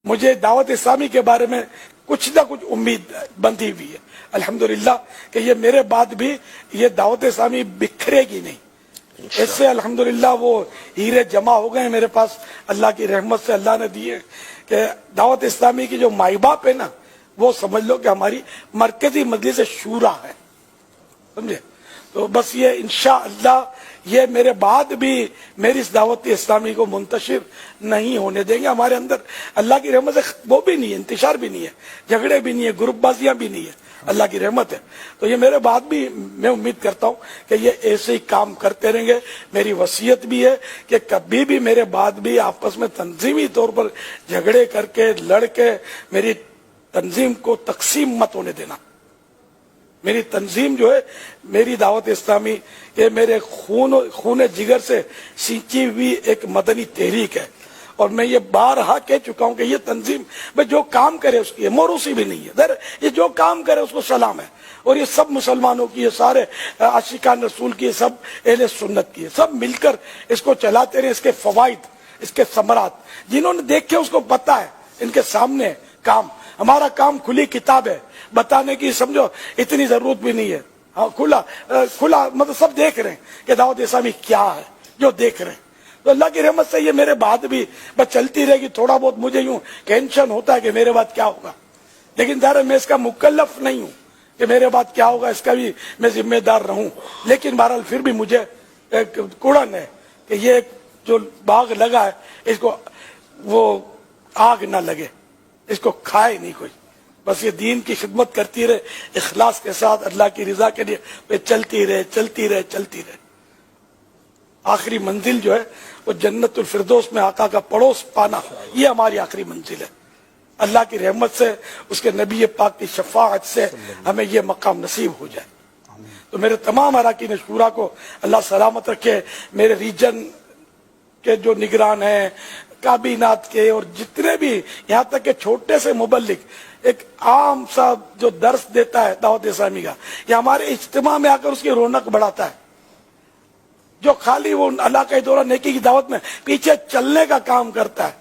مجھے دعوت اسلامی کے بارے میں کچھ نہ کچھ امید بندھی ہوئی ہے الحمدللہ کہ یہ میرے بعد بھی یہ دعوت اسلامی بکھرے گی نہیں. اس سے الحمدللہ وہ ہیرے جمع ہو گئے میرے پاس اللہ کی رحمت سے. اللہ نے دیے کہ دعوت اسلامی کی جو مائی باپ ہے نا وہ سمجھ لو کہ ہماری مرکزی مجلس شورا ہے, سمجھے. تو بس یہ انشاءاللہ یہ میرے بعد بھی میری اس دعوت اسلامی کو منتشر نہیں ہونے دیں گے. ہمارے اندر اللہ کی رحمت سے وہ بھی نہیں ہے, انتشار بھی نہیں ہے, جھگڑے بھی نہیں ہے, گروپ بازیاں بھی نہیں ہے, اللہ کی رحمت ہے. تو یہ میرے بعد بھی میں امید کرتا ہوں کہ یہ ایسے ہی کام کرتے رہیں گے. میری وصیت بھی ہے کہ کبھی بھی میرے بعد بھی آپس میں تنظیمی طور پر جھگڑے کر کے لڑ کے میری تنظیم کو تقسیم مت ہونے دینا. میری تنظیم جو ہے, میری دعوت اسلامی یہ میرے خون جگر سے سینچی ہوئی ایک مدنی تحریک ہے. اور میں یہ بارہا کہہ چکا ہوں کہ یہ تنظیم میں جو کام کرے اس کی موروثی بھی نہیں ہے, یہ جو کام کرے اس کو سلام ہے. اور یہ سب مسلمانوں کی, یہ سارے عاشقان رسول کی, سب اہل سنت کی, سب مل کر اس کو چلاتے رہے. اس کے فوائد, اس کے ثمرات جنہوں نے دیکھے اس کو پتا ہے, ان کے سامنے کام. ہمارا کام کھلی کتاب ہے, بتانے کی سمجھو اتنی ضرورت بھی نہیں ہے. ہاں کھلا مطلب سب دیکھ رہے ہیں کہ دعوت اسلامی کیا ہے, جو دیکھ رہے ہیں. تو اللہ کی رحمت سے یہ میرے بعد بھی بس چلتی رہے گی. تھوڑا بہت مجھے یوں ٹینشن ہوتا ہے کہ میرے بعد کیا ہوگا, لیکن ظاہر میں اس کا مکلف نہیں ہوں کہ میرے بعد کیا ہوگا, اس کا بھی میں ذمہ دار رہوں. لیکن بہرحال پھر بھی مجھے ایک کوڑن ہے کہ یہ جو باغ لگا ہے اس کو وہ آگ نہ لگے, اس کو کھائے نہیں کوئی. بس یہ دین کی خدمت کرتی رہے اخلاص کے ساتھ, اللہ کی رضا کے لیے چلتی رہے چلتی رہے چلتی رہے. آخری منزل جو ہے وہ جنت الفردوس میں آقا کا پڑوس پانا, یہ ہماری آخری منزل ہے. اللہ کی رحمت سے, اس کے نبی پاک کی شفاعت سے ہمیں یہ مقام نصیب ہو جائے. تو میرے تمام اراکین شورا کو اللہ سلامت رکھے. میرے ریجن کے جو نگران ہیں, کابینات کے, اور جتنے بھی یہاں تک کہ چھوٹے سے مبلغ, ایک عام سا جو درس دیتا ہے دعوت اسلامی کا, یہ ہمارے اجتماع میں آ کر اس کی رونق بڑھاتا ہے. جو خالی وہ اللہ کا دورہ نیکی کی دعوت میں پیچھے چلنے کا کام کرتا ہے,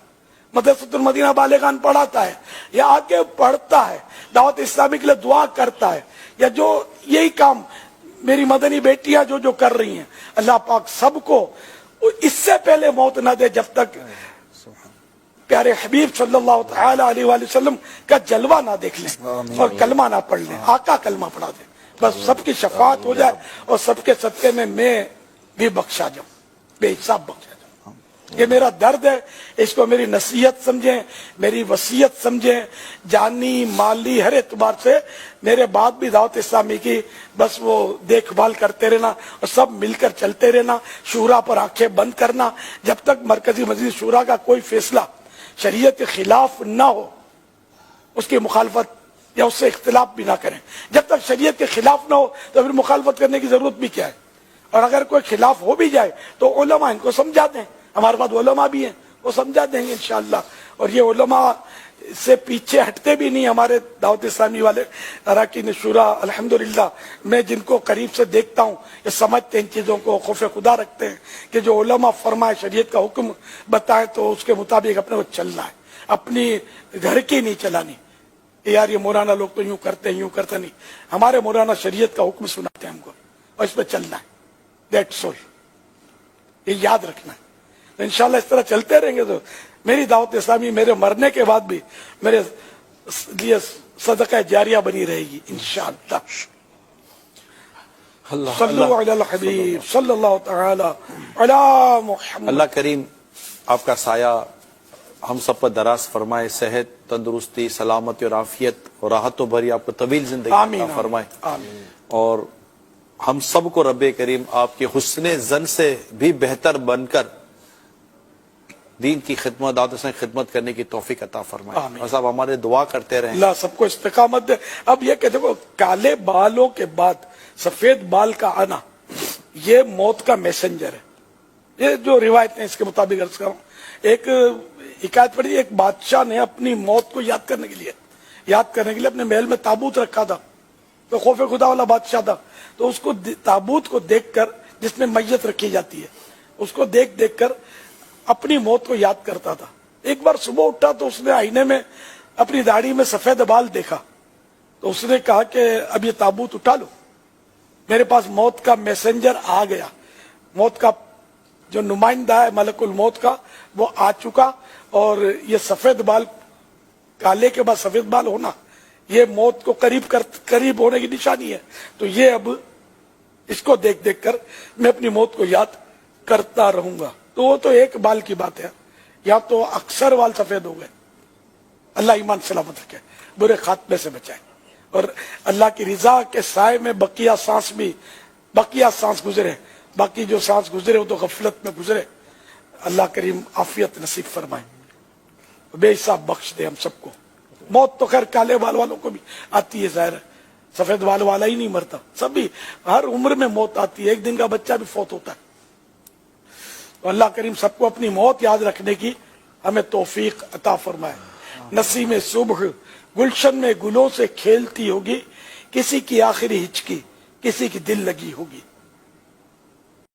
مدرسۃ المدینہ بالغان پڑھاتا ہے یا آگے پڑھتا ہے, دعوت اسلامی کے لیے دعا کرتا ہے, یا جو یہی کام میری مدنی بیٹیاں جو کر رہی ہیں, اللہ پاک سب کو اس سے پہلے موت نہ دے جب تک پیارے حبیب صلی اللہ تعالی علیہ وآلہ وسلم کا جلوہ نہ دیکھ لیں اور کلمہ نہ پڑھ لیں. آقا کلمہ پڑھا دے, بس سب کی شفاعت ہو جائے اور سب کے صدقے میں بھی بخشا جاؤں, بے حساب بخشا جاؤں. یہ میرا درد ہے, اس کو میری نصیحت سمجھیں, میری وصیت سمجھیں. جانی مالی ہر اعتبار سے میرے بعد بھی دعوت اسلامی کی بس وہ دیکھ بھال کرتے رہنا اور سب مل کر چلتے رہنا. شورا پر آنکھیں بند کرنا, جب تک مرکزی مجلس شورا کا کوئی فیصلہ شریعت کے خلاف نہ ہو اس کی مخالفت یا اس سے اختلاف بھی نہ کریں. جب تک شریعت کے خلاف نہ ہو تو پھر مخالفت کرنے کی ضرورت بھی کیا ہے. اور اگر کوئی خلاف ہو بھی جائے تو علماء ان کو سمجھا دیں, ہمارے پاس علماء بھی ہیں, وہ سمجھا دیں گے انشاءاللہ. اور یہ علماء سے پیچھے ہٹتے بھی نہیں. ہمارے دعوت اسلامی والے اراکین شورا الحمدللہ میں جن کو قریب سے دیکھتا ہوں, یہ سمجھتے ہیں ان چیزوں کو, خوف خدا رکھتے ہیں کہ جو علماء فرمائے, شریعت کا حکم بتائے تو اس کے مطابق اپنے کو چلنا ہے, اپنی گھر کی نہیں چلانی. یار یہ مولانا لوگ تو یوں کرتے ہیں, یوں کرتے نہیں. ہمارے مولانا شریعت کا حکم سناتے ہیں ہم کو اور اس پہ چلنا ہے. دیٹس آل, یہ یاد رکھنا ہے. تو انشاءاللہ اس طرح چلتے رہیں گے تو میری دعوت اسلامی میرے مرنے کے بعد بھی میرے لیے صدقہ جاریہ بنی رہے گی انشاءاللہ. صلو علی الحبیب صلی اللہ تعالی علی محمد. اللہ کریم آپ کا سایہ ہم سب پر دراز فرمائے, صحت, تندرستی, سلامتی اور عافیت اور راحت و بھری آپ کو طویل زندگی عطا فرمائے. اور ہم سب کو رب کریم آپ کے حسن زن سے بھی بہتر بن کر دین کی خدمت, دعوت اسلامی خدمت کرنے کی توفیق عطا فرمائے. اور صاحب ہمارے دعا کرتے رہیں, اللہ سب کو استقامت دے. اب یہ کہ دیکھو کالے بالوں کے بعد سفید بال کا آنا یہ موت کا میسنجر ہے. یہ جو روایت ہے اس کے مطابق عرض کروں, ایک حکایت پڑی, ایک بادشاہ نے اپنی موت کو یاد کرنے کے لیے اپنے محل میں تابوت رکھا تھا. تو خوف خدا والا بادشاہ تھا, تو اس کو تابوت کو دیکھ کر, جس میں میت رکھی جاتی ہے, اس کو دیکھ کر اپنی موت کو یاد کرتا تھا. ایک بار صبح اٹھا تو اس نے آئینے میں اپنی داڑھی میں سفید بال دیکھا، تو اس نے کہا کہ اب یہ تابوت اٹھا لو، میرے پاس موت کا میسنجر آ گیا، موت کا جو نمائندہ ہے ملک الموت کا وہ آ چکا، اور یہ سفید بال، کالے کے بعد سفید بال ہونا، یہ موت کو قریب ہونے کی نشانی ہے، تو یہ اب اس کو دیکھ دیکھ کر میں اپنی موت کو یاد کرتا رہوں گا۔ تو وہ تو ایک بال کی بات ہے، یا تو اکثر بال سفید ہو گئے۔ اللہ ایمان سلامت رکھے، برے خاتمے سے بچائے، اور اللہ کی رضا کے سائے میں بقیہ سانس گزرے، باقی جو سانس گزرے وہ تو غفلت میں گزرے۔ اللہ کریم عافیت نصیب فرمائے، بے حساب بخش دے ہم سب کو۔ موت تو خیر کالے بال والوں کو بھی آتی ہے، ظاہر ہے، سفید بال والا ہی نہیں مرتا، سبھی ہر عمر میں موت آتی ہے، ایک دن کا بچہ بھی فوت ہوتا ہے۔ تو اللہ کریم سب کو اپنی موت یاد رکھنے کی ہمیں توفیق عطا فرمائے۔ نسیم صبح گلشن میں گلوں سے کھیلتی ہوگی، کسی کی آخری ہچکی کسی کی دل لگی ہوگی۔